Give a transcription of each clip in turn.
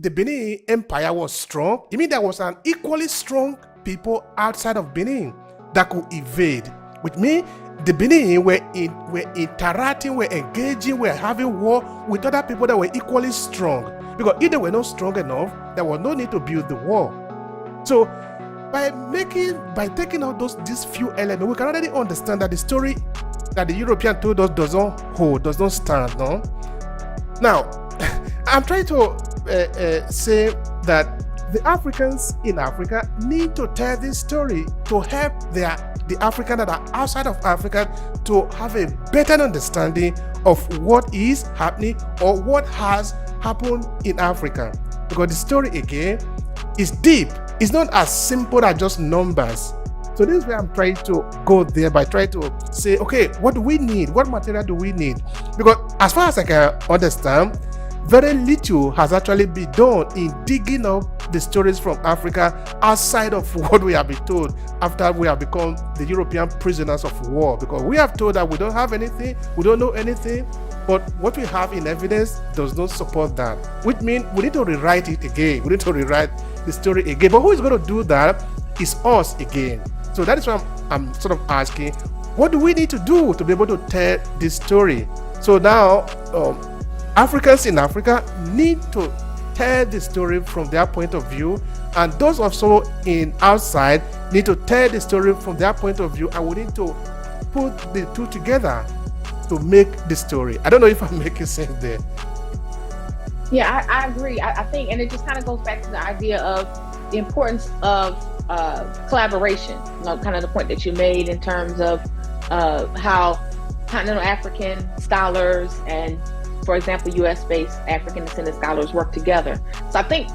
the Benin Empire was strong, it means there was an equally strong people outside of Benin that could invade, which means the Benin were interacting, were engaging, were having war with other people that were equally strong. Because if they were not strong enough, there was no need to build the wall. So by taking out these few elements, we can already understand that the story that the European told us does not stand. No? Now, I'm trying to say that the Africans in Africa need to tell this story to help the Africans that are outside of Africa to have a better understanding of what is happening or what has happened in Africa. Because the story again is deep. It's not as simple as just numbers. So this is where I'm trying to go there by trying to say, okay, what do we need? What material do we need? Because as far as I can understand, very little has actually been done in digging up the stories from Africa outside of what we have been told after we have become the European prisoners of war. Because we have told that we don't have anything, we don't know anything, but what we have in evidence does not support that. Which means we need to rewrite it again. We need to rewrite the story again. But who is going to do that is us again. So that is why I'm sort of asking, what do we need to do to be able to tell this story? So now, Africans in Africa need to tell the story from their point of view, and those also in outside need to tell the story from their point of view, and we need to put the two together to make the story. I don't know if I'm making sense there. Yeah, I agree. I think, and it just kind of goes back to the idea of the importance of collaboration, kind of the point that you made in terms of how continental African scholars and, for example, US-based African descendant scholars work together. So I think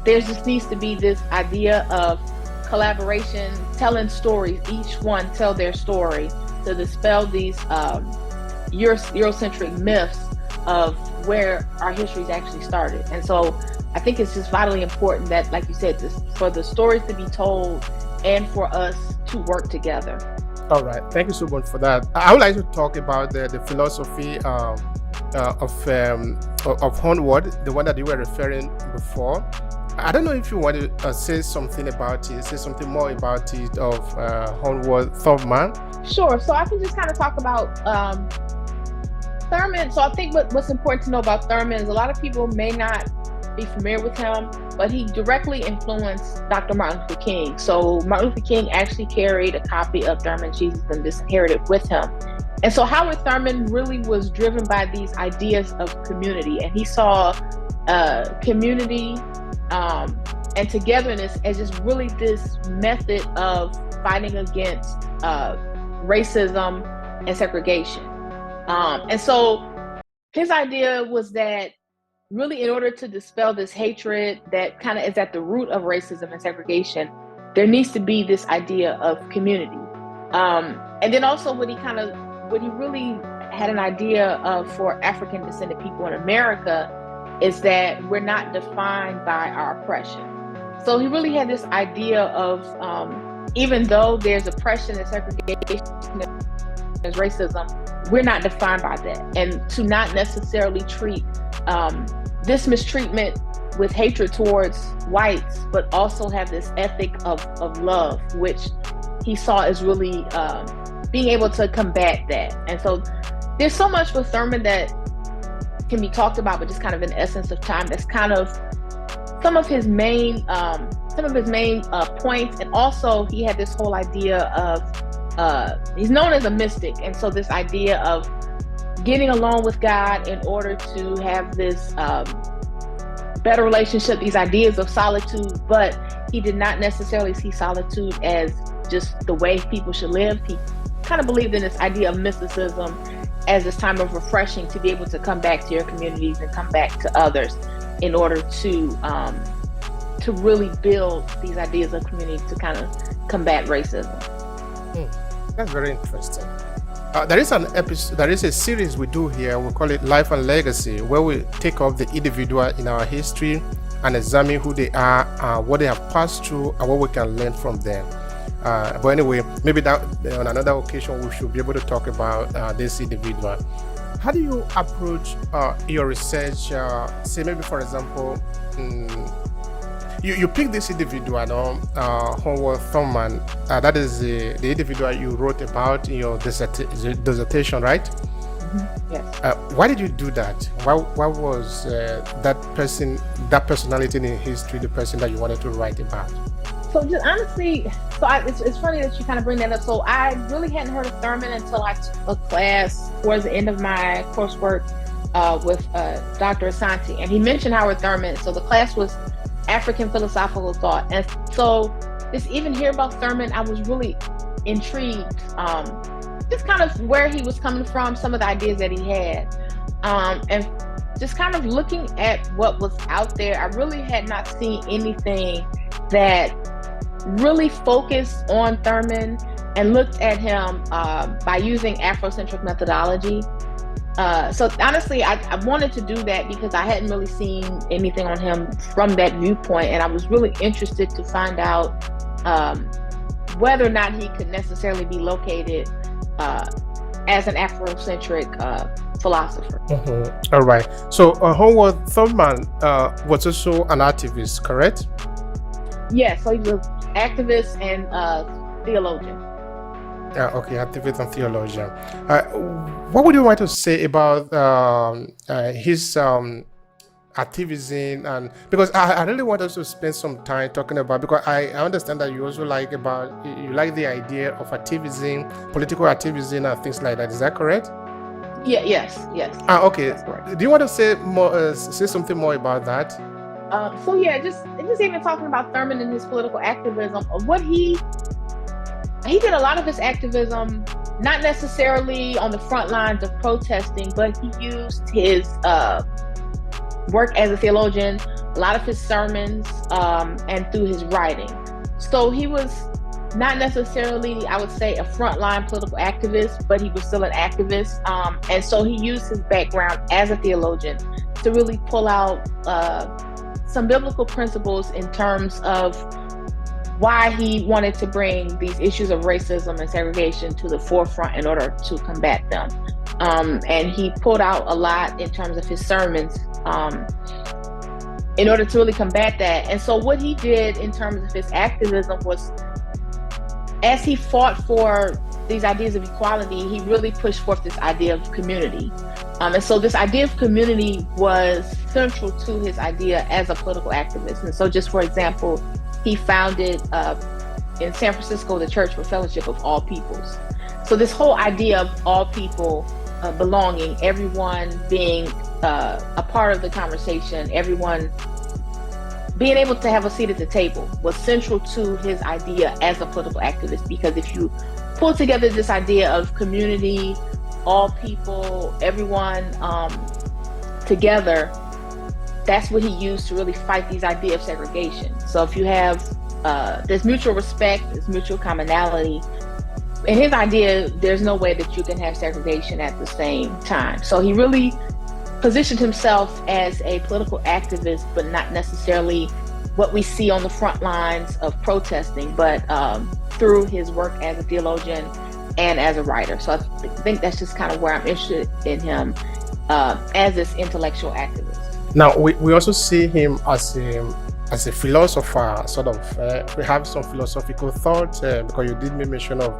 there just needs to be this idea of collaboration, telling stories, each one tell their story to dispel these Eurocentric myths of where our histories actually started. And so I think it's just vitally important that, like you said, for the stories to be told and for us to work together. All right, thank you so much for that. I would like to talk about the philosophy of Onward, the one that you were referring before. I don't know if you want to say something about it, say something more about it of Onward Thurman. Sure. So I can just kind of talk about Thurman. So I think what's important to know about Thurman is a lot of people may not be familiar with him, but he directly influenced Dr. Martin Luther King. So Martin Luther King actually carried a copy of Thurman's Jesus and disinherited with him. And so Howard Thurman really was driven by these ideas of community, and he saw community and togetherness as just really this method of fighting against racism and segregation. And so his idea was that really, in order to dispel this hatred that kind of is at the root of racism and segregation, there needs to be this idea of community. And then also what he really had an idea of for African descended people in America is that we're not defined by our oppression. So he really had this idea of even though there's oppression and segregation, there's racism, we're not defined by that. And to not necessarily treat this mistreatment with hatred towards whites, but also have this ethic of love, which he saw as really being able to combat that. And so there's so much with Thurman that can be talked about, but just kind of in the essence of time, that's kind of some of his main points. And also he had this whole idea of he's known as a mystic, and so this idea of getting along with God in order to have this better relationship, these ideas of solitude, but he did not necessarily see solitude as just the way people should live. He kind of believed in this idea of mysticism as this time of refreshing, to be able to come back to your communities and come back to others in order to really build these ideas of community to kind of combat racism. That's very interesting. There is a series we do here. We call it Life and Legacy, where we take up the individual in our history and examine who they are, what they have passed through, and what we can learn from them. But anyway, maybe that on another occasion we should be able to talk about this individual. how do you approach your research? Say maybe, for example, you pick this individual, no, Howard Thurman. That is the individual you wrote about in your dissertation, right? Yes. Why did you do that? Why was that personality in history, the person that you wanted to write about? So just honestly, it's funny that you kind of bring that up. So I really hadn't heard of Thurman until I took a class towards the end of my coursework with Dr. Asante, and he mentioned Howard Thurman. So the class was African philosophical thought, and so just even hear about Thurman, I was really intrigued. Just kind of where he was coming from, some of the ideas that he had, and just kind of looking at what was out there. I really had not seen anything that really focused on Thurman and looked at him by using Afrocentric methodology. So honestly, I wanted to do that because I hadn't really seen anything on him from that viewpoint, and I was really interested to find out whether or not he could necessarily be located as an Afrocentric philosopher. All right. So Howard Thurman was also an activist, correct? Yes, so he was an activist and theologian. Okay, activist and theologian. What would you want to say about his activism? And because I really want us to spend some time talking about, because I understand that you also like the idea of activism, political activism, and things like that. Is that correct? Yeah. Yes. Okay. That's correct. Do you want to say more? Say something more about that? So yeah, just even talking about Thurman and his political activism, what he did a lot of his activism, not necessarily on the front lines of protesting, but he used his work as a theologian, a lot of his sermons, and through his writing. So he was not necessarily, I would say, a frontline political activist, but he was still an activist. And so he used his background as a theologian to really pull out some biblical principles in terms of why he wanted to bring these issues of racism and segregation to the forefront in order to combat them. And he pulled out a lot in terms of his sermons in order to really combat that. And so what he did in terms of his activism was, as he fought for these ideas of equality, he really pushed forth this idea of community. And so this idea of community was central to his idea as a political activist. And so just for example, he founded in San Francisco the Church for Fellowship of All Peoples. So this whole idea of all people belonging, everyone being a part of the conversation, everyone being able to have a seat at the table was central to his idea as a political activist. Because if you pull together this idea of community, all people, everyone together, that's what he used to really fight these ideas of segregation. So if you have, there's mutual respect, there's mutual commonality. In his idea, there's no way that you can have segregation at the same time. So he really positioned himself as a political activist, but not necessarily what we see on the front lines of protesting, but through his work as a theologian and as a writer. So I think that's just kind of where I'm interested in him as this intellectual activist. Now, we also see him as a philosopher, sort of. We have some philosophical thought, because you did mention of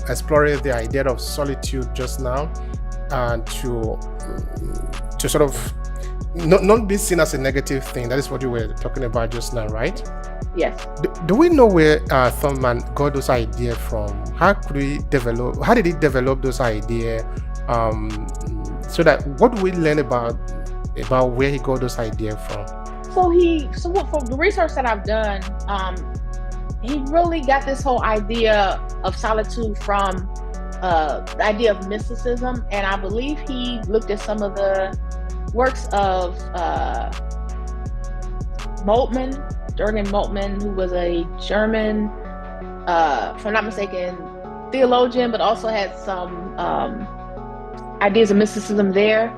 exploring the idea of solitude just now, and to sort of not be seen as a negative thing. That is what you were talking about just now, right? Yes. Do we know where Thurman got those ideas from? How did he develop those ideas? So that what do we learn about where he got those ideas from? For the research that I've done, he really got this whole idea of solitude from the idea of mysticism, and I believe he looked at some of the works of Jürgen Moltmann, who was a German, if I'm not mistaken, theologian, but also had some ideas of mysticism there.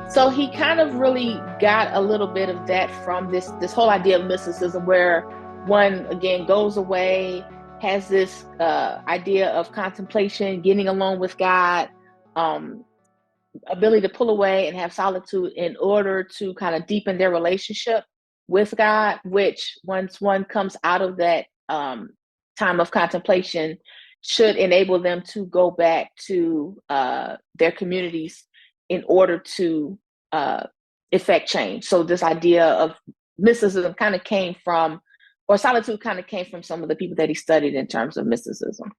So he kind of really got a little bit of that from this whole idea of mysticism, where one, again, goes away, has this idea of contemplation, getting along with God, ability to pull away and have solitude in order to kind of deepen their relationship with God, which once one comes out of that time of contemplation, should enable them to go back to their communities in order to effect change. So this idea of mysticism kind of came from, or solitude kind of came from some of the people that he studied in terms of mysticism.